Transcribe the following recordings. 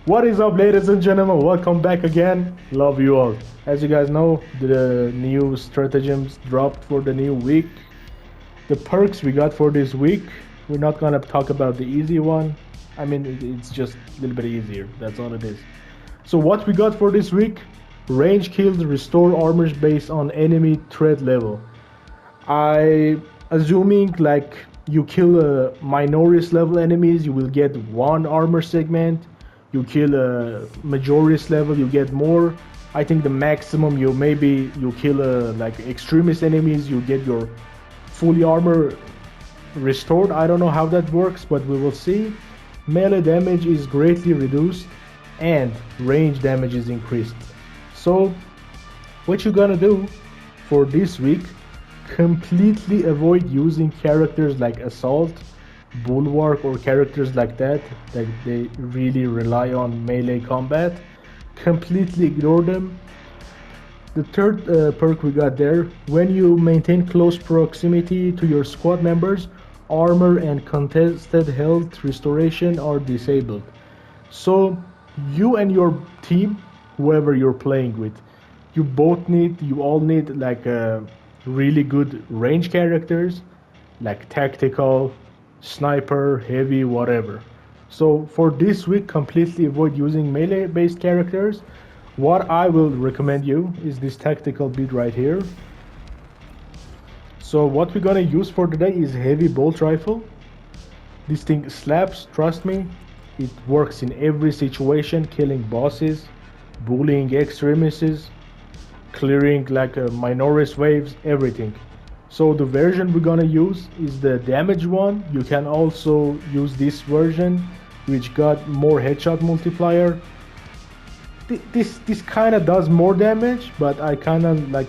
What is up, ladies and gentlemen? Welcome back again. Love you all. As you guys know, the new stratagems dropped for the new week. The perks we got for this week, we're not gonna talk about the easy one. I mean, it's just a little bit easier. That's all it is. So what we got for this week? Range kills restore armors based on enemy threat level. I assuming like you kill a minoris level enemies, you will get one armor segment. You kill a majoris level, you get more. I think the maximum you kill like extremist enemies, you get your fully armor restored. I don't know how that works, but we will see. Melee damage is greatly reduced and range damage is increased. So what you gonna do for this week? Completely avoid using characters like assault, bulwark, or characters like that they really rely on melee combat. Completely ignore them. The third perk we got there: when you maintain close proximity to your squad members, armor and contested health restoration are disabled. So you and your team, whoever you're playing with, you all need like really good range characters, like tactical, sniper, heavy, whatever. So for this week, completely avoid using melee based characters. What I will recommend you is this tactical build right here. So what we're gonna use for today is heavy bolt rifle. This thing slaps, trust me. It works in every situation, killing bosses, bullying extremists, clearing like minoris waves, everything. So the version we're gonna use is the damage one. You can also use this version, which got more headshot multiplier. This kind of does more damage, but I kind of like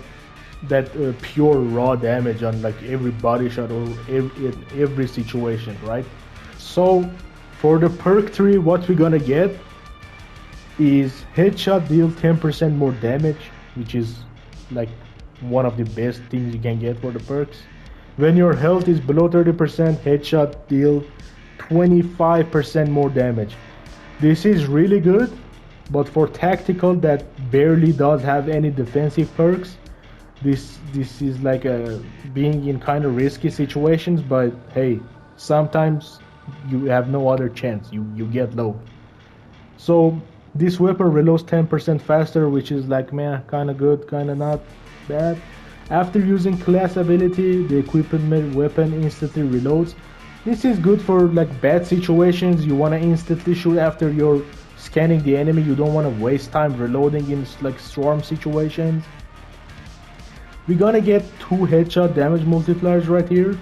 that pure raw damage on like every body shot or in every situation, right? So for the perk tree, what we're gonna get is headshot deal 10% more damage, which is like one of the best things you can get for the perks. When your health is below 30%, headshot deal 25% more damage. This is really good, but for tactical that barely does have any defensive perks, this is like being in kind of risky situations, but hey, sometimes you have no other chance, you get low. So this weapon reloads 10% faster, which is like, man, kind of good, kind of not bad. After using class ability, the equipment weapon instantly reloads. This is good for like bad situations. You want to instantly shoot after you're scanning the enemy. You don't want to waste time reloading in like swarm situations. We're gonna get 2 headshot damage multipliers right here.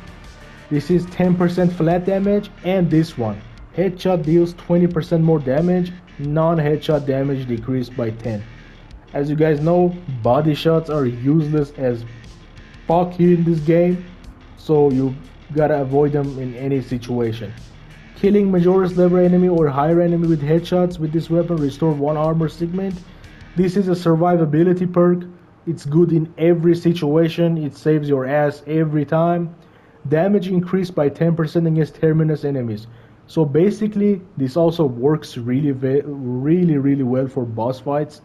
This is 10% flat damage, and this one, headshot deals 20% more damage, non-headshot damage decreased by 10. As you guys know, body shots are useless as fuck here in this game, so you gotta avoid them in any situation. Killing majoris level enemy or higher enemy with headshots with this weapon restore 1 armor segment. This is a survivability perk. It's good in every situation. It saves your ass every time. Damage increased by 10% against terminus enemies. So basically, this also works really well for boss fights.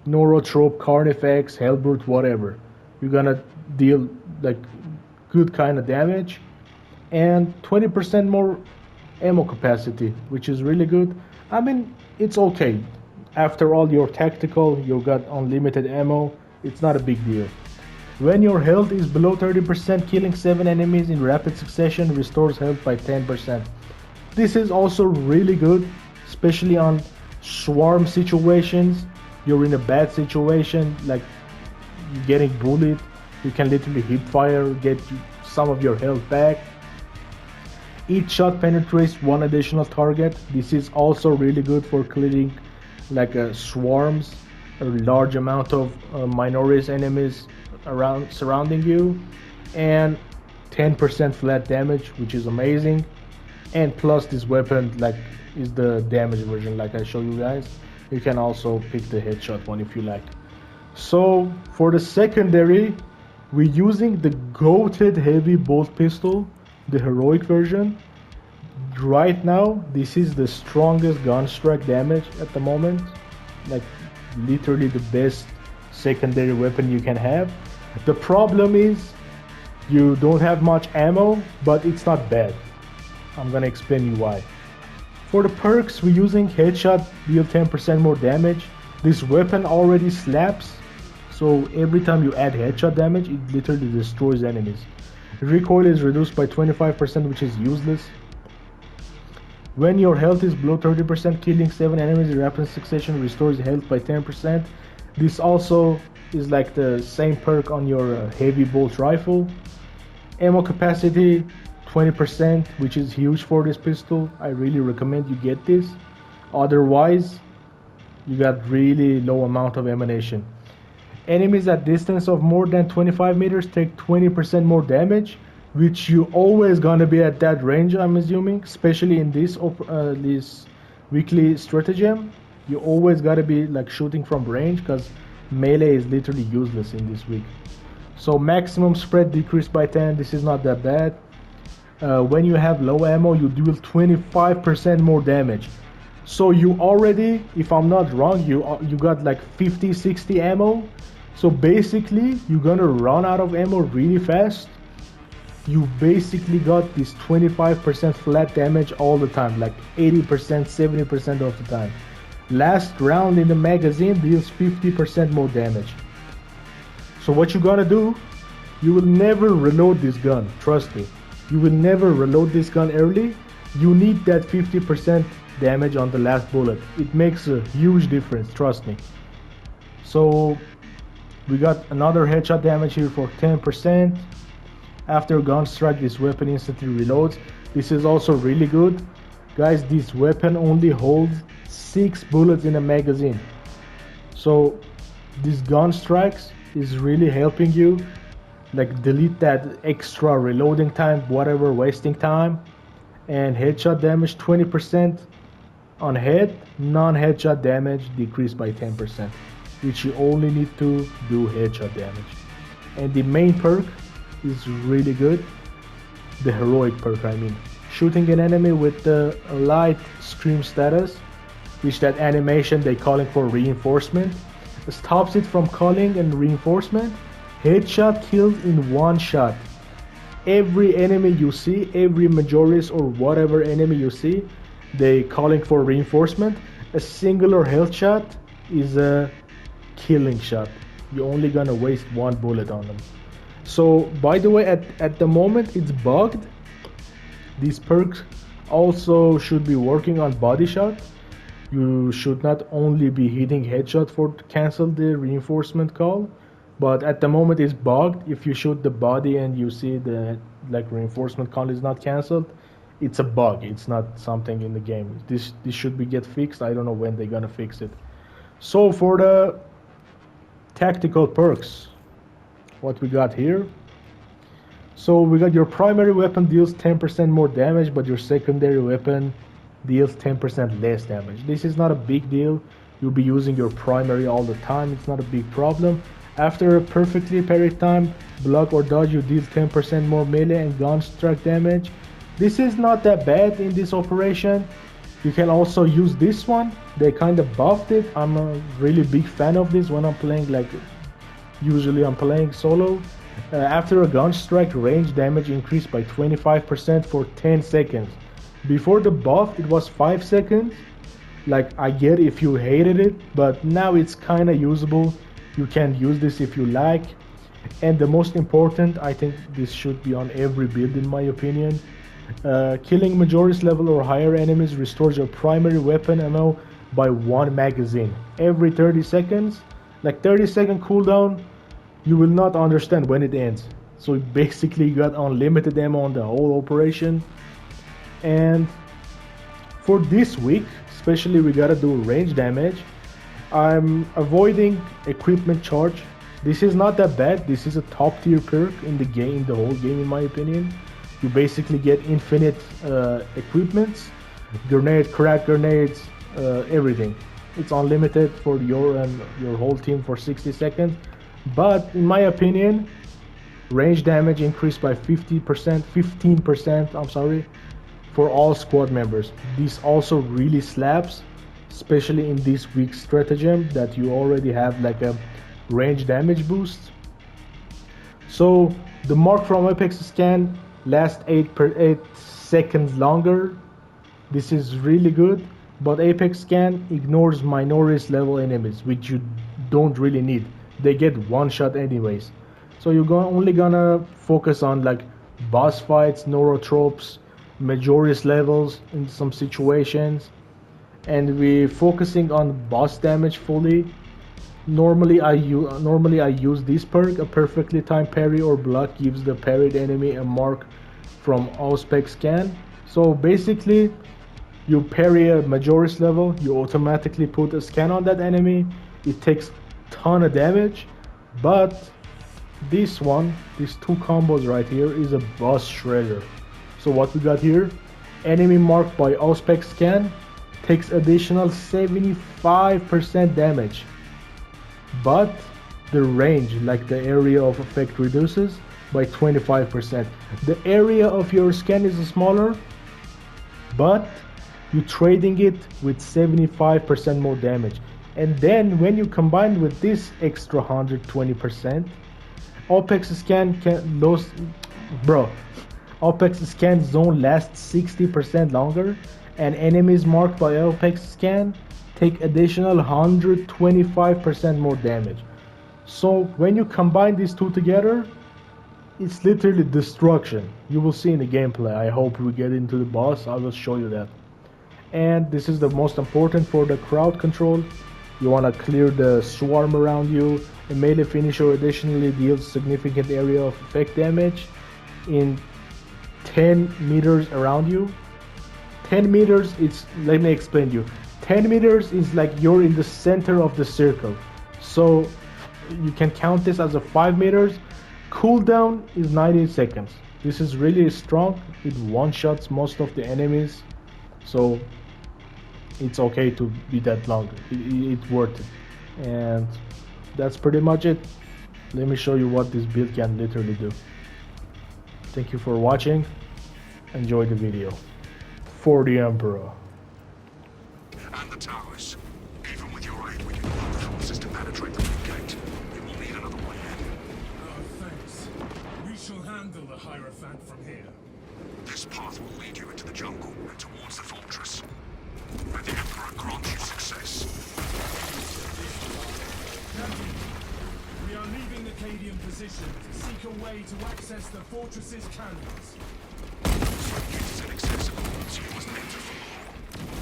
Neurotrope, Carnifex, Hellbrute, whatever. You're gonna deal like good kind of damage. And 20% more ammo capacity, which is really good. I mean, it's okay. After all your tactical, you got unlimited ammo. It's not a big deal. When your health is below 30%, killing 7 enemies in rapid succession restores health by 10%. This is also really good, especially on swarm situations. You're in a bad situation, like you're getting bullied. You can literally hip fire, get some of your health back. Each shot penetrates 1 additional target. This is also really good for clearing like swarms, a large amount of minoris enemies around surrounding you, and 10% flat damage, which is amazing. And plus this weapon like is the damage version, like I show you guys. You can also pick the headshot one if you like. So for the secondary, we're using the goated heavy bolt pistol, the heroic version. right now, this is the strongest gun strike damage at the moment. Like literally the best secondary weapon you can have. The problem is you don't have much ammo, but it's not bad. I'm gonna explain you why. For the perks, we're using headshot, deal 10% more damage. This weapon already slaps, so every time you add headshot damage, it literally destroys enemies. Recoil is reduced by 25%, which is useless. When your health is below 30%, killing 7 enemies in rapid succession restores health by 10%. This also is like the same perk on your heavy bolt rifle. Ammo capacity 20%, which is huge for this pistol. I really recommend you get this. Otherwise, you got really low amount of ammunition. Enemies at distance of more than 25 meters take 20% more damage, which you always gonna be at that range, I'm assuming, especially in this weekly stratagem. You always gotta be like shooting from range, because melee is literally useless in this week. So maximum spread decreased by 10. This is not that bad. When you have low ammo, you deal 25% more damage. So you already, if I'm not wrong, you got like 50-60 ammo. So basically you're gonna run out of ammo really fast. You basically got this 25% flat damage all the time, like 80%, 70% of the time. Last round in the magazine deals 50% more damage. So what you gotta do, you will never reload this gun, trust me. You will never reload this gun early. You need that 50% damage on the last bullet. It makes a huge difference, trust me. So we got another headshot damage here for 10%. After gun strike, this weapon instantly reloads. This is also really good. Guys, this weapon only holds 6 bullets in a magazine. So this gun strikes is really helping you like delete that extra reloading time, whatever wasting time. And headshot damage 20% on head, non-headshot damage decreased by 10%, which you only need to do headshot damage. And the main perk is really good, the heroic perk I mean. Shooting an enemy with the light scream status, which that animation they calling for reinforcement, stops it from calling and reinforcement. Headshot kills in one shot. Every enemy you see, every majorist or whatever enemy you see, they calling for reinforcement. A singular health shot is a killing shot. You're only gonna waste one bullet on them. So by the way, at the moment it's bugged. These perks also should be working on body shot. You should not only be hitting headshot for to cancel the reinforcement call, but at the moment it's bugged. If you shoot the body and you see the like reinforcement call is not cancelled, it's a bug. It's not something in the game. This should be get fixed. I don't know when they're gonna fix it. So for the tactical perks, what we got here. So we got your primary weapon deals 10% more damage, but your secondary weapon deals 10% less damage. This is not a big deal. You'll be using your primary all the time. It's not a big problem. After a perfectly parried time, block or dodge, you deal 10% more melee and gun strike damage. This is not that bad in this operation. You can also use this one. They kind of buffed it. I'm a really big fan of this when I'm playing, like usually I'm playing solo. After a gun strike, range damage increased by 25% for 10 seconds. Before the buff it was 5 seconds. Like I get if you hated it, but now it's kind of usable. You can use this if you like. And the most important, I think this should be on every build in my opinion. Killing majority level or higher enemies restores your primary weapon ammo by 1 magazine every 30 seconds. Like 30-second cooldown, you will not understand when it ends. So basically you got unlimited ammo on the whole operation. And for this week especially, we gotta do range damage. I'm avoiding equipment charge. This is not that bad. This is a top tier perk in the game, the whole game in my opinion. You basically get infinite equipments, grenade, crack grenades, everything. It's unlimited for your and your whole team for 60 seconds. But in my opinion, range damage increased by 15%, I'm sorry, for all squad members. This also really slaps, especially in this weak stratagem that you already have like a range damage boost. So the mark from Apex scan lasts 8 seconds longer. This is really good, but Apex scan ignores minority level enemies, which you don't really need. They get one shot anyways. So you're only gonna focus on like boss fights, neurotropes, majority levels in some situations, and we're focusing on boss damage fully. Normally I use this perk. A perfectly timed parry or block gives the parried enemy a mark from Auspex scan. So basically, you parry a majority level, you automatically put a scan on that enemy. It takes ton of damage, but this one, these two combos right here, is a boss shredder. So what we got here, enemy marked by Auspex scan takes additional 75% damage, but the range, like the area of effect, reduces by 25%. The area of your scan is smaller, but you're trading it with 75% more damage. And then when you combine with this extra 120%, Apex scan can lose, bro. Apex scan zone lasts 60% longer, and enemies marked by Apex scan take additional 125% more damage. So when you combine these two together, it's literally destruction. You will see in the gameplay. I hope we get into the boss. I will show you that. And this is the most important for the crowd control. You want to clear the swarm around you. A melee finisher additionally deals significant area of effect damage in 10 meters around you. 10 meters, let me explain to you. 10 meters is like you're in the center of the circle. So you can count this as a 5 meters. Cooldown is 90 seconds. This is really strong. It one-shots most of the enemies. So it's okay to be that long. It's worth it. And that's pretty much it. Let me show you what this build can literally do. Thank you for watching. Enjoy the video. For the Emperor. And the towers. Even with your aid, we can hold the forces to penetrate the big gate. We will need another way in. Oh, thanks. We shall handle the Hierophant from here. This path will lead you into the jungle and towards the fortress. May the Emperor grant you success. Captain, we are leaving the Cadian position to seek a way to access the fortress's cannons. The gate is inaccessible, so you must enter from below.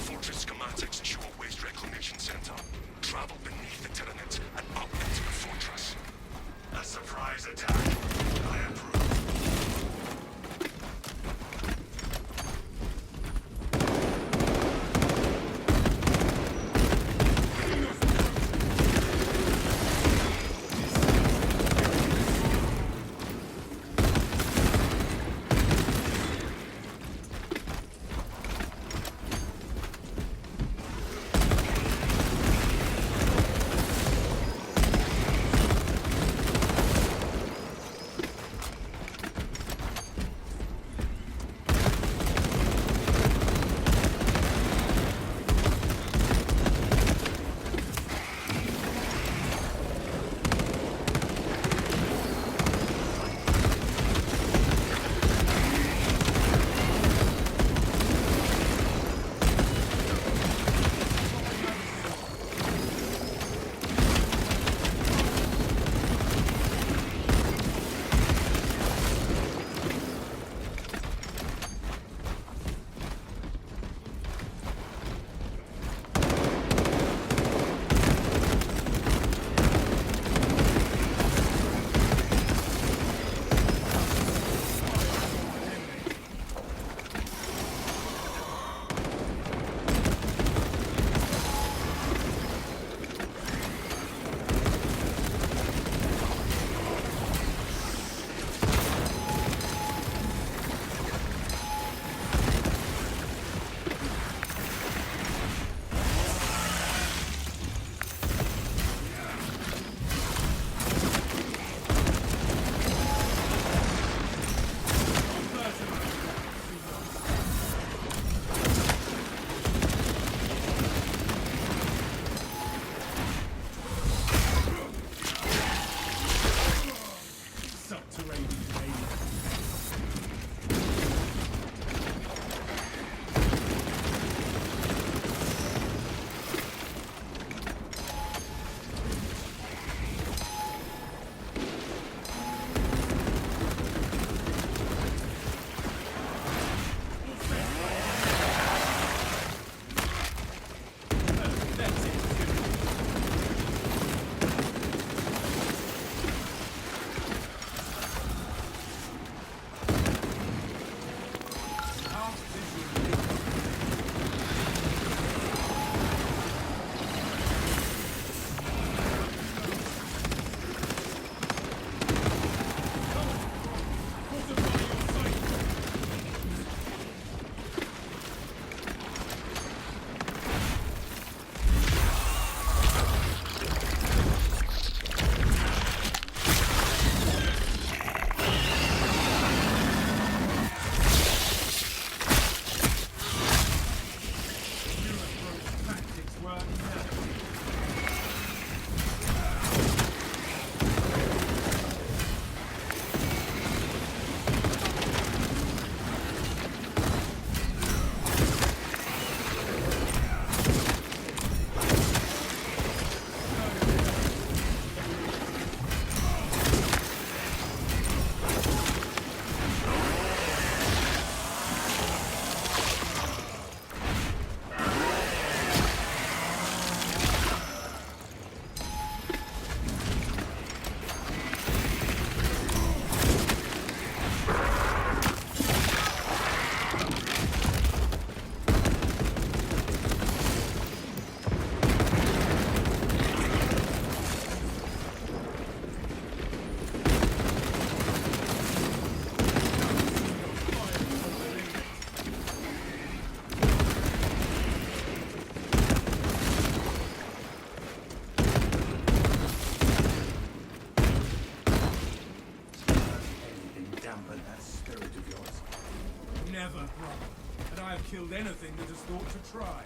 Fortress schematics show a waste reclamation center. Travel beneath the Tyranid and up into the fortress. A surprise attack. I approve. killed anything that has thought to try.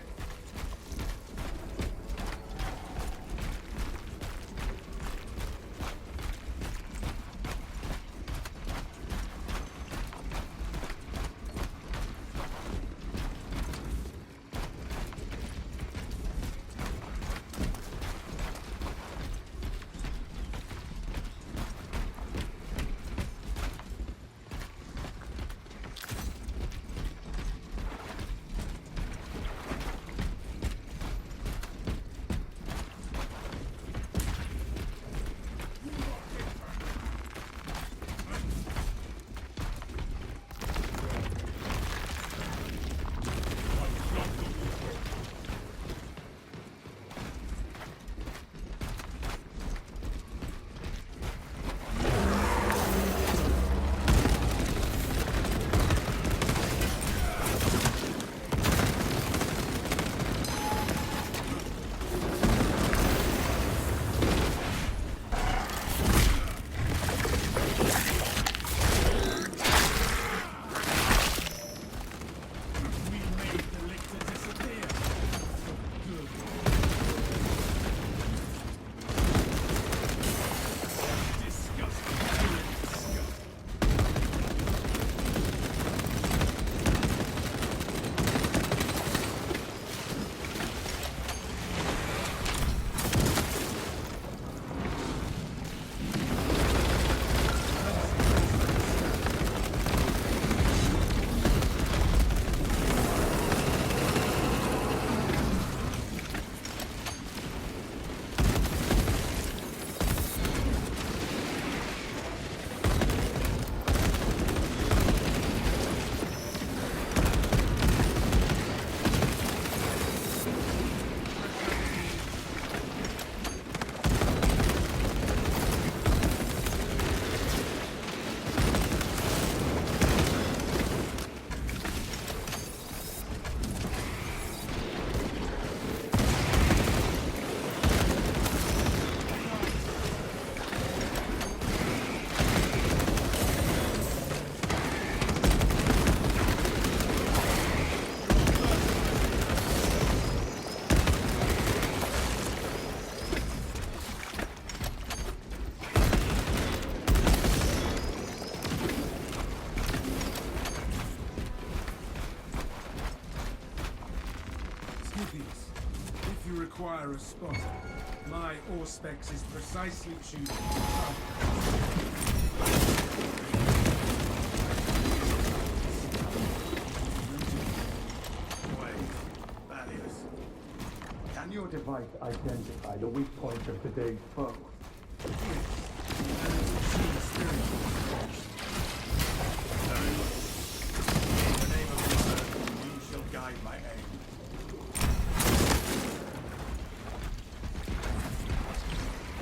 If you require a spotter, my Auspex is precisely tuned. Can your device identify the weak point of today's foe? Very well. In the name of the Earth, you shall guide my aim.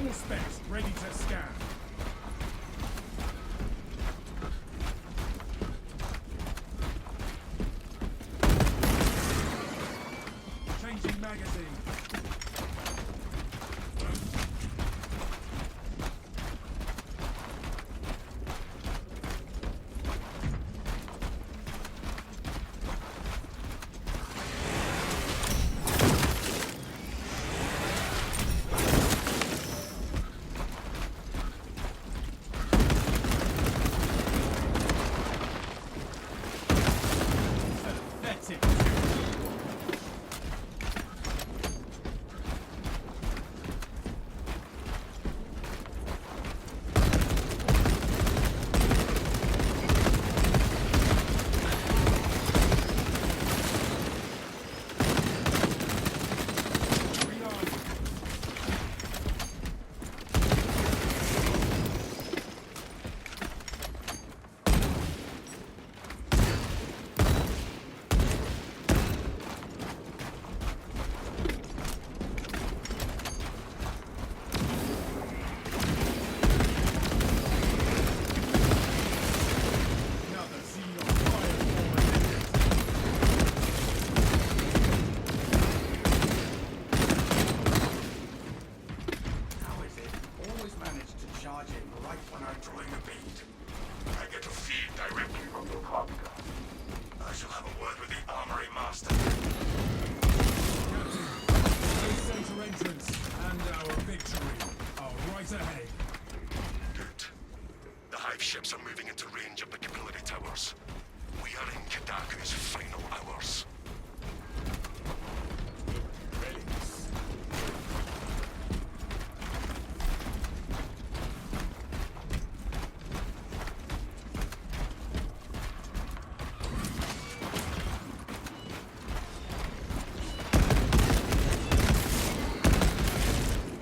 All specs ready to scan. Changing magazine. bastard. Captain, the center entrance and our victory are right ahead. Good. The hive ships are moving into range of the capillary towers. We are in Kadaku's final hours. Readiness.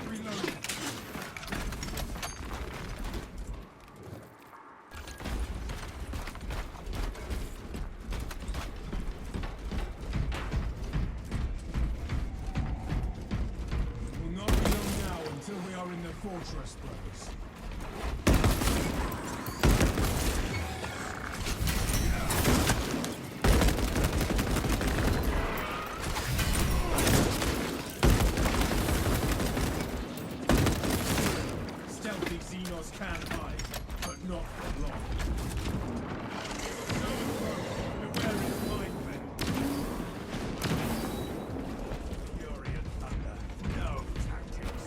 Reloading. Will not be long now until we are in the fortress, brothers. Stealthy Xenos can hide, but not for long. So beware his mind bend. Fury and thunder, no tactics.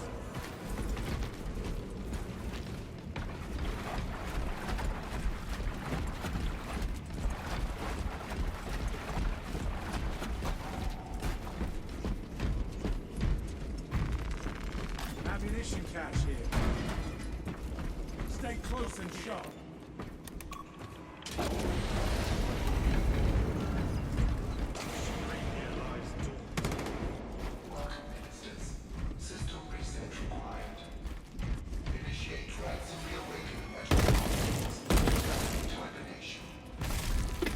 Ammunition cache here. Stay close and sharp. System reset required. Initiate rites of reawakening at termination.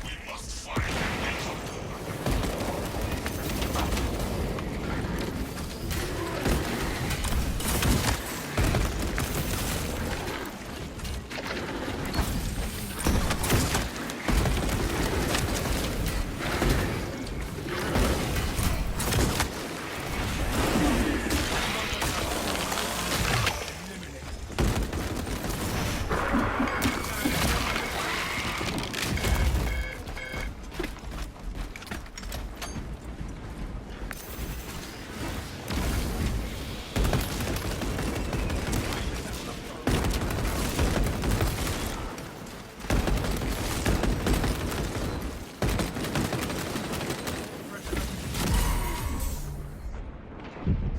We must find them.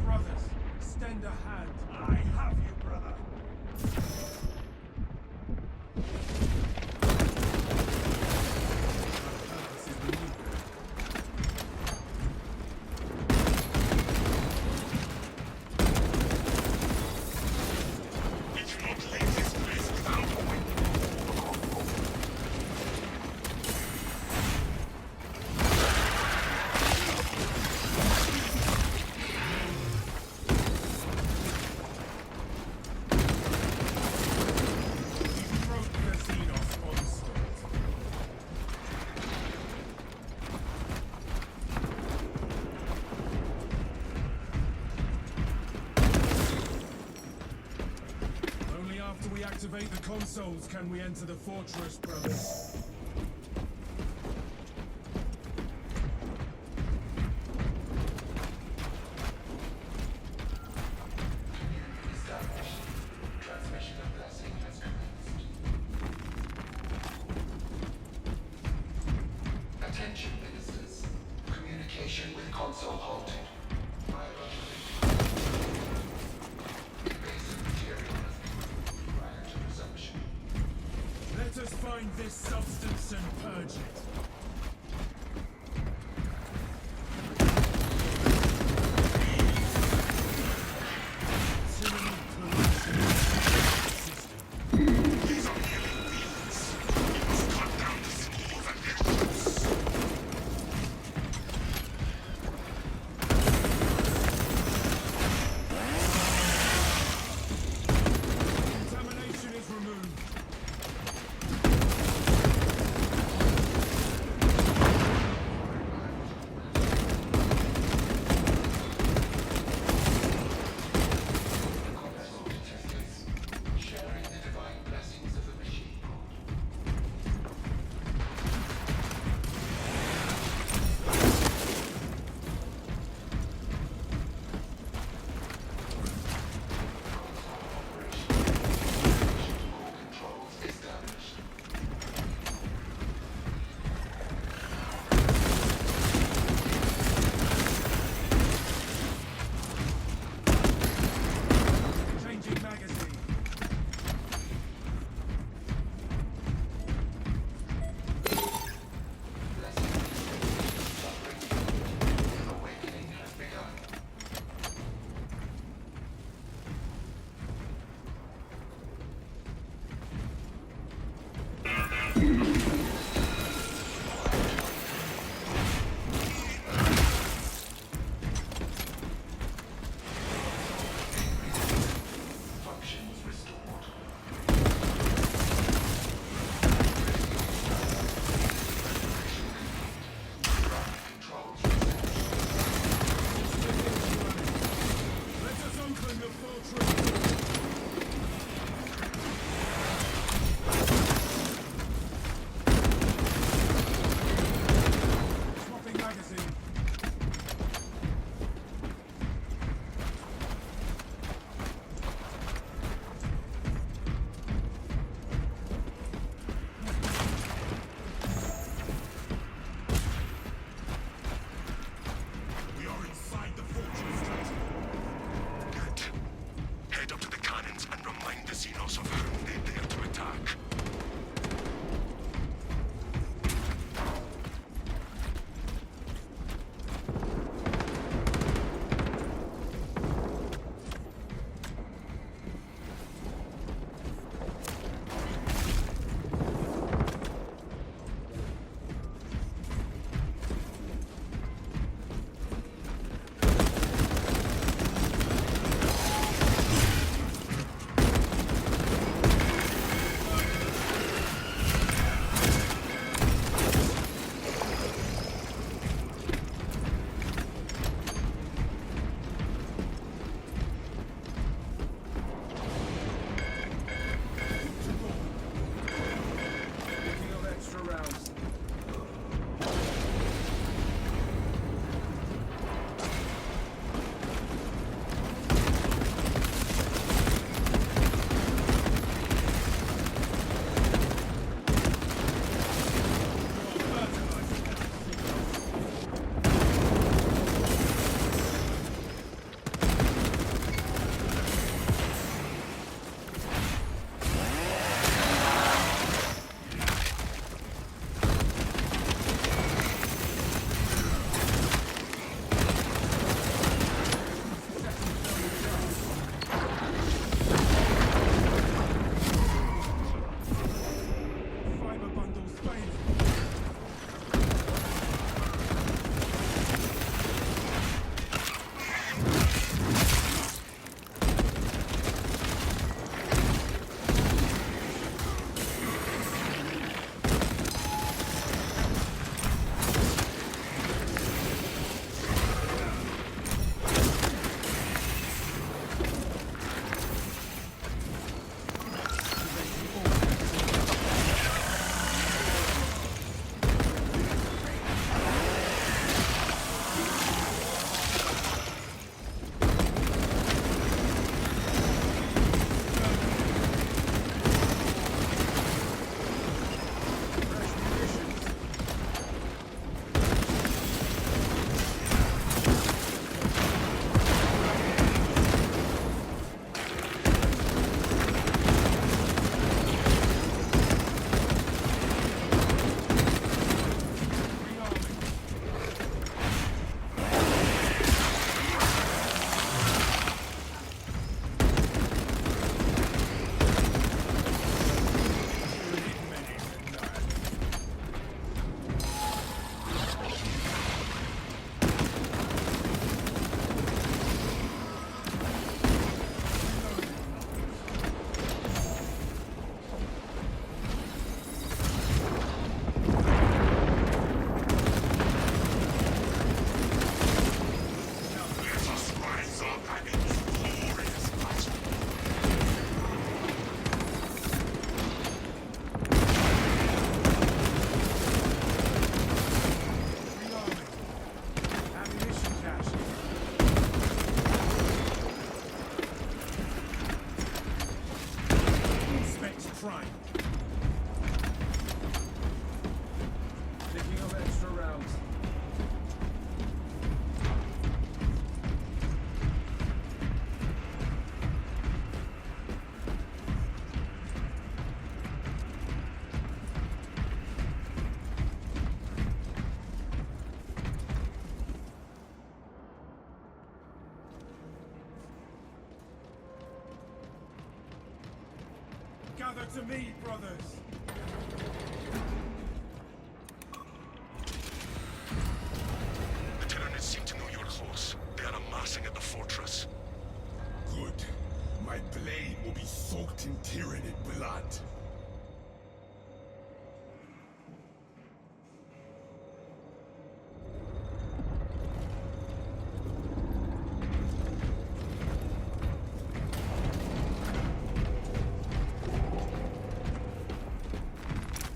Brothers, extend a hand. I have you, brother. This is the new. We cannot leave this place without a weapon. We broke the Xenos onslaught. Only after we activate the consoles can we enter the fortress, brothers. Established. Transmission of blessing has commenced. Attention, ministers. Communication with console halted. Biologically. Invasive material has been removed prior to resumption. Let us find this substance and purge it. Tyranny pollution system. These are alien beings. We must cut down the schools and their roots. Contamination is removed. Functions restored. Ground controls reset. Let us open the fortress door. Swapping magazine. We are inside the fortress, Good. Head up to the cannons and remind the Xenos of whom they dare to attack. Picking up extra rounds. Fiber bundles failing. Fresh munitions. Let us rise up and into glorious battle. Rearming. Ammunition cache. Inspect prime. Picking up extra rounds. Gather to me, brothers. soaked in tyranny blood.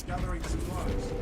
Gathering supplies.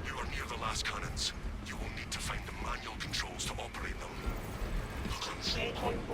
You are near the last cannons. You will need to find the manual controls to operate them. Control point